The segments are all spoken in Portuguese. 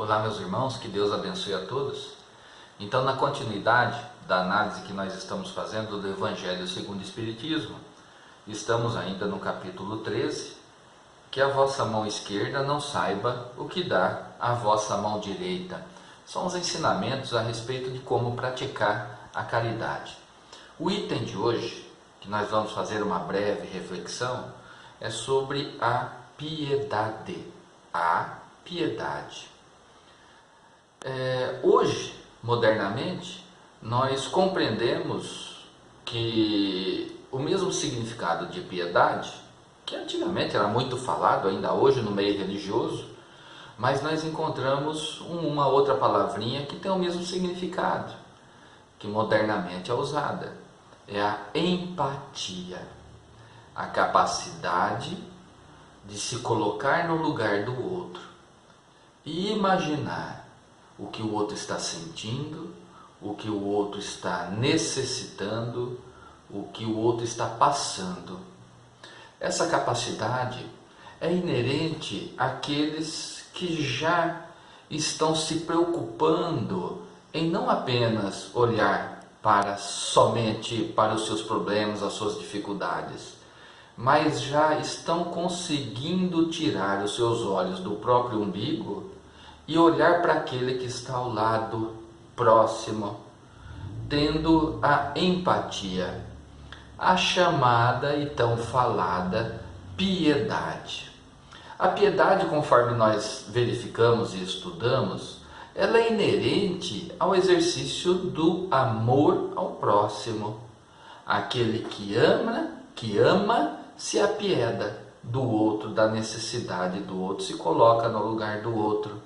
Olá, meus irmãos, que Deus abençoe a todos. Então, na continuidade da análise que nós estamos fazendo do Evangelho segundo o Espiritismo, estamos ainda no capítulo 13, que a vossa mão esquerda não saiba o que dá a vossa mão direita. São os ensinamentos a respeito de como praticar a caridade. O item de hoje, que nós vamos fazer uma breve reflexão, é sobre a piedade. A piedade. Hoje, modernamente, nós compreendemos que o mesmo significado de piedade, que antigamente era muito falado, ainda hoje no meio religioso, mas nós encontramos uma outra palavrinha que tem o mesmo significado, que modernamente é usada, é a empatia, a capacidade de se colocar no lugar do outro e imaginar o que o outro está sentindo, o que o outro está necessitando, o que o outro está passando. Essa capacidade é inerente àqueles que já estão se preocupando em não apenas olhar somente para os seus problemas, as suas dificuldades, mas já estão conseguindo tirar os seus olhos do próprio umbigo e olhar para aquele que está ao lado próximo, tendo a empatia, a chamada e tão falada piedade. A piedade, conforme nós verificamos e estudamos, ela é inerente ao exercício do amor ao próximo. Aquele que ama, se apieda do outro, da necessidade do outro, se coloca no lugar do outro.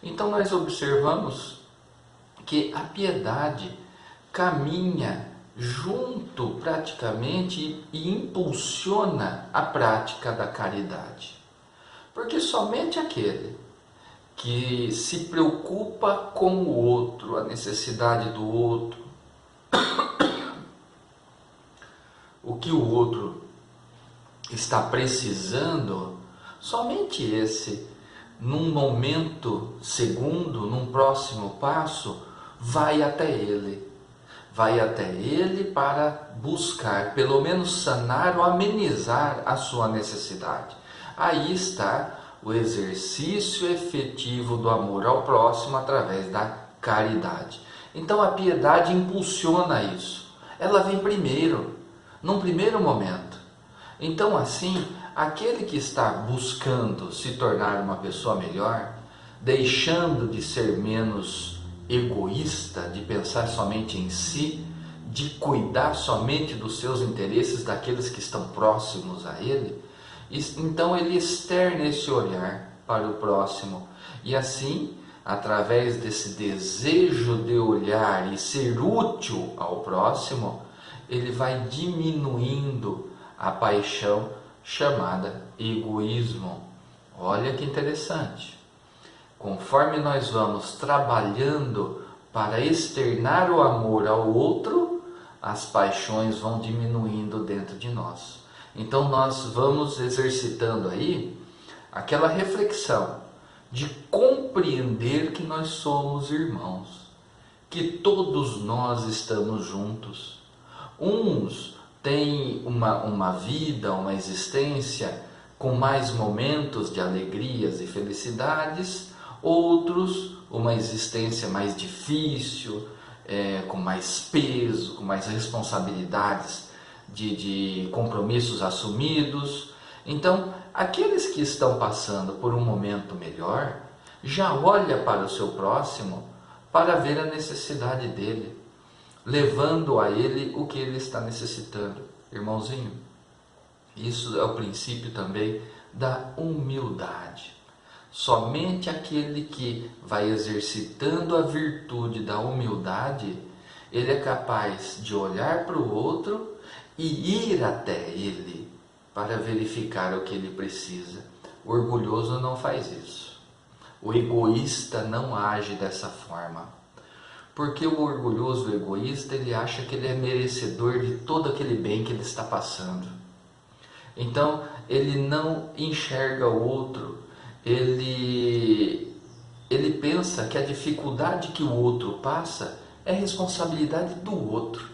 Então nós observamos que a piedade caminha junto praticamente e impulsiona a prática da caridade. Porque somente aquele que se preocupa com o outro, a necessidade do outro, o que o outro está precisando, somente esse, num momento segundo, num próximo passo, vai até ele para buscar, pelo menos sanar ou amenizar a sua necessidade. Aí está o exercício efetivo do amor ao próximo através da caridade. Então a piedade impulsiona isso. Ela vem primeiro, num primeiro momento. Então assim, aquele que está buscando se tornar uma pessoa melhor, deixando de ser menos egoísta, de pensar somente em si, de cuidar somente dos seus interesses, daqueles que estão próximos a ele, então ele externa esse olhar para o próximo. E assim, através desse desejo de olhar e ser útil ao próximo, ele vai diminuindo a paixão chamada egoísmo. Olha que interessante. Conforme nós vamos trabalhando para externar o amor ao outro, as paixões vão diminuindo dentro de nós. Então nós vamos exercitando aí aquela reflexão de compreender que nós somos irmãos, que todos nós estamos juntos. Uns têm uma vida, uma existência com mais momentos de alegrias e felicidades, outros uma existência mais difícil, com mais peso, com mais responsabilidades de compromissos assumidos. Então, aqueles que estão passando por um momento melhor, já olha para o seu próximo para ver a necessidade dele, levando a ele o que ele está necessitando. Irmãozinho, isso é o princípio também da humildade. Somente aquele que vai exercitando a virtude da humildade, ele é capaz de olhar para o outro e ir até ele para verificar o que ele precisa. O orgulhoso não faz isso. O egoísta não age dessa forma. Porque o orgulhoso, o egoísta, ele acha que ele é merecedor de todo aquele bem que ele está passando. Então, ele não enxerga o outro, ele Ele pensa que a dificuldade que o outro passa é responsabilidade do outro,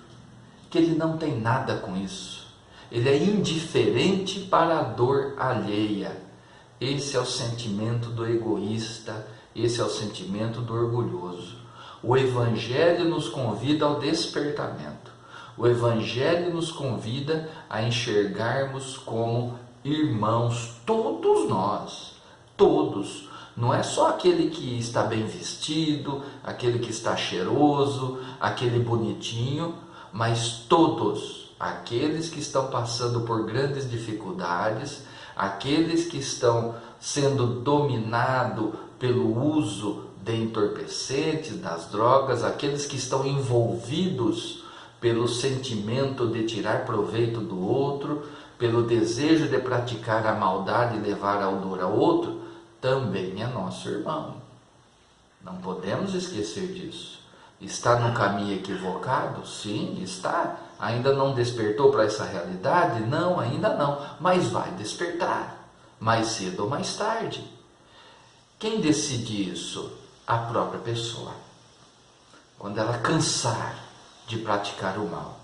que ele não tem nada com isso. Ele é indiferente para a dor alheia. Esse é o sentimento do egoísta, esse é o sentimento do orgulhoso. O Evangelho nos convida ao despertamento. O Evangelho nos convida a enxergarmos como irmãos, todos nós, todos. Não é só aquele que está bem vestido, aquele que está cheiroso, aquele bonitinho, mas todos, aqueles que estão passando por grandes dificuldades, aqueles que estão sendo dominados pelo uso de entorpecentes, das drogas, aqueles que estão envolvidos pelo sentimento de tirar proveito do outro, pelo desejo de praticar a maldade e levar a dor ao outro, também é nosso irmão. Não podemos esquecer disso. Está no caminho equivocado? Sim, está. Ainda não despertou para essa realidade? Não, ainda não. Mas vai despertar, mais cedo ou mais tarde. Quem decide isso? A própria pessoa. Quando ela cansar de praticar o mal,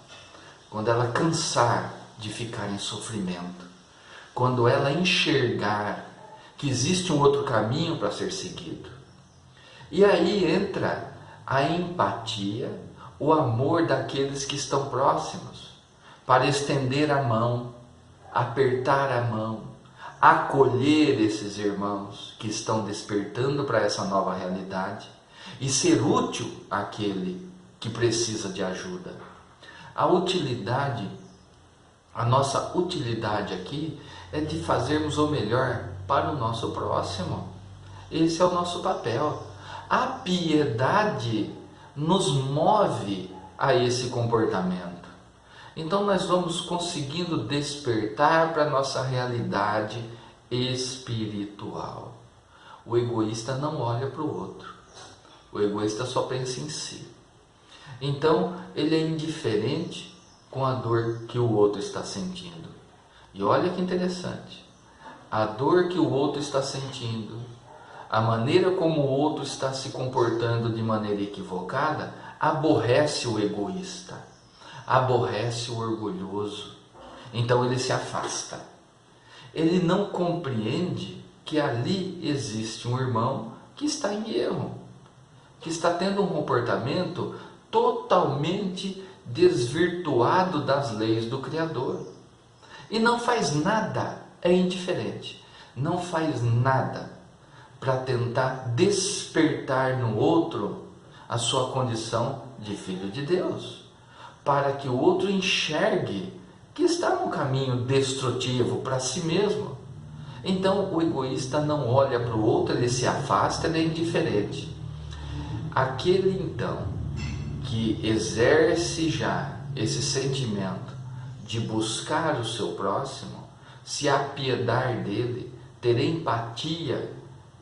quando ela cansar de ficar em sofrimento, quando ela enxergar que existe um outro caminho para ser seguido. E aí entra a empatia, o amor daqueles que estão próximos, para estender a mão, apertar a mão, acolher esses irmãos que estão despertando para essa nova realidade e ser útil àquele que precisa de ajuda. A utilidade, a nossa utilidade aqui é de fazermos o melhor para o nosso próximo. Esse é o nosso papel. A piedade nos move a esse comportamento. Então nós vamos conseguindo despertar para a nossa realidade espiritual. O egoísta não olha para o outro. O egoísta só pensa em si. Então ele é indiferente com a dor que o outro está sentindo. E olha que interessante. A dor que o outro está sentindo, a maneira como o outro está se comportando de maneira equivocada, aborrece o egoísta, aborrece o orgulhoso. Então ele se afasta. Ele não compreende que ali existe um irmão que está em erro, que está tendo um comportamento totalmente desvirtuado das leis do Criador. E não faz nada, é indiferente, não faz nada para tentar despertar no outro a sua condição de filho de Deus, para que o outro enxergue que está num caminho destrutivo para si mesmo. Então o egoísta não olha para o outro, ele se afasta, ele é indiferente. Aquele então que exerce já esse sentimento de buscar o seu próximo, se apiedar dele, ter empatia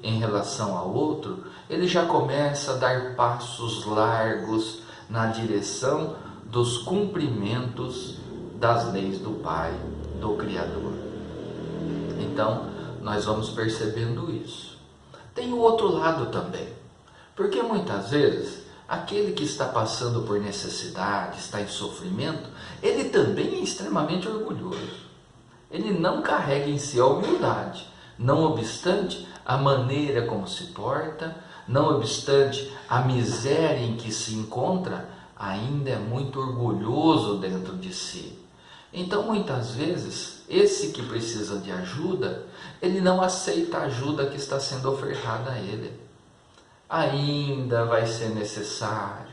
em relação ao outro, ele já começa a dar passos largos na direção dos cumprimentos das leis do Pai, do Criador. Então, nós vamos percebendo isso. Tem o outro lado também, porque muitas vezes aquele que está passando por necessidade, está em sofrimento, ele também é extremamente orgulhoso. Ele não carrega em si a humildade, não obstante a maneira como se porta, não obstante a miséria em que se encontra, ainda é muito orgulhoso dentro de si. Então, muitas vezes, esse que precisa de ajuda, ele não aceita a ajuda que está sendo ofertada a ele. Ainda vai ser necessário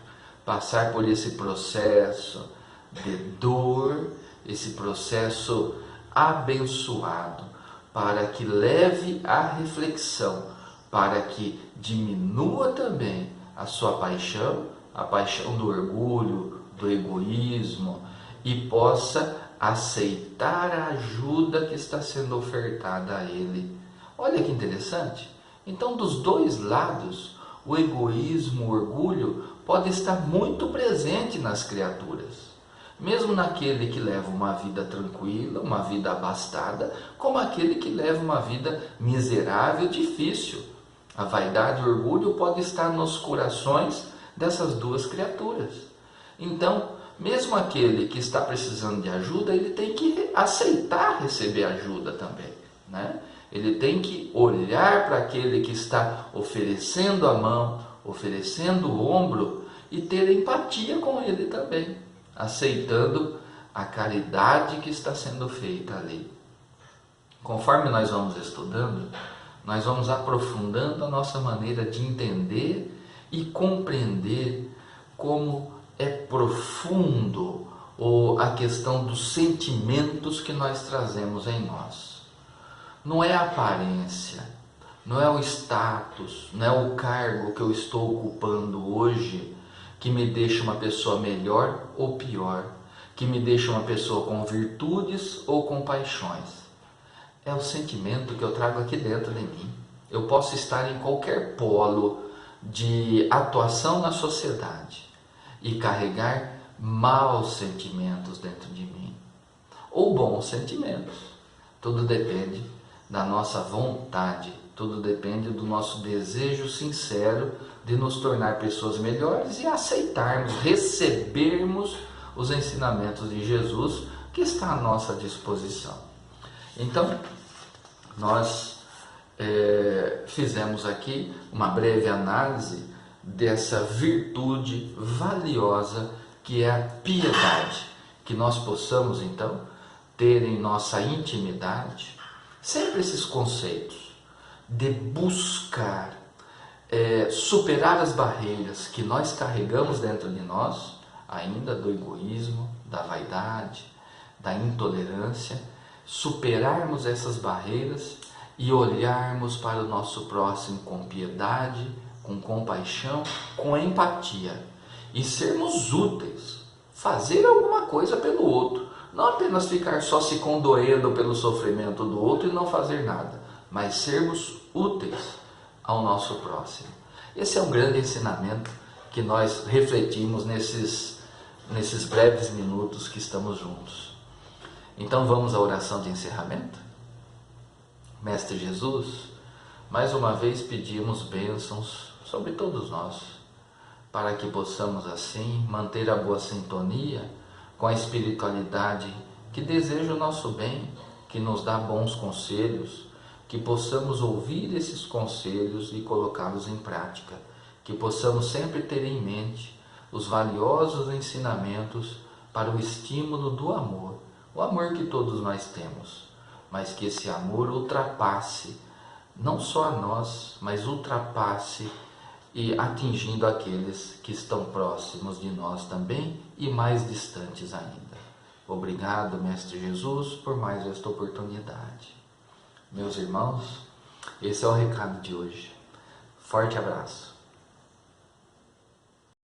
passar por esse processo de dor, esse processo abençoado, para que leve à reflexão, para que diminua também a sua paixão, a paixão do orgulho, do egoísmo, e possa aceitar a ajuda que está sendo ofertada a ele. Olha que interessante. Então, dos dois lados, o egoísmo, o orgulho, pode estar muito presente nas criaturas. Mesmo naquele que leva uma vida tranquila, uma vida abastada, como aquele que leva uma vida miserável, difícil. A vaidade e o orgulho podem estar nos corações dessas duas criaturas. Então, mesmo aquele que está precisando de ajuda, ele tem que aceitar receber ajuda também, né? Ele tem que olhar para aquele que está oferecendo a mão, oferecendo o ombro e ter empatia com ele também, aceitando a caridade que está sendo feita ali. Conforme nós vamos estudando, nós vamos aprofundando a nossa maneira de entender e compreender como é profundo a questão dos sentimentos que nós trazemos em nós. Não é a aparência, não é o status, não é o cargo que eu estou ocupando hoje que me deixa uma pessoa melhor ou pior, que me deixa uma pessoa com virtudes ou com paixões. É o sentimento que eu trago aqui dentro de mim. Eu posso estar em qualquer polo de atuação na sociedade e carregar maus sentimentos dentro de mim, ou bons sentimentos. Tudo depende da nossa vontade, tudo depende do nosso desejo sincero de nos tornar pessoas melhores e aceitarmos, recebermos os ensinamentos de Jesus que está à nossa disposição. Então, nós fizemos aqui uma breve análise dessa virtude valiosa que é a piedade, que nós possamos então ter em nossa intimidade sempre esses conceitos de buscar superar as barreiras que nós carregamos dentro de nós, ainda do egoísmo, da vaidade, da intolerância, superarmos essas barreiras e olharmos para o nosso próximo com piedade, com compaixão, com empatia e sermos úteis, fazer alguma coisa pelo outro, não apenas ficar só se condoendo pelo sofrimento do outro e não fazer nada, mas sermos úteis ao nosso próximo. Esse é um grande ensinamento que nós refletimos nesses breves minutos que estamos juntos. Então vamos à oração de encerramento? Mestre Jesus, mais uma vez pedimos bênçãos sobre todos nós, para que possamos assim manter a boa sintonia com a espiritualidade que deseja o nosso bem, que nos dá bons conselhos, que possamos ouvir esses conselhos e colocá-los em prática, que possamos sempre ter em mente os valiosos ensinamentos para o estímulo do amor, o amor que todos nós temos, mas que esse amor ultrapasse não só a nós, mas ultrapasse e atingindo aqueles que estão próximos de nós também e mais distantes ainda. Obrigado, Mestre Jesus, por mais esta oportunidade. Meus irmãos, esse é o recado de hoje. Forte abraço.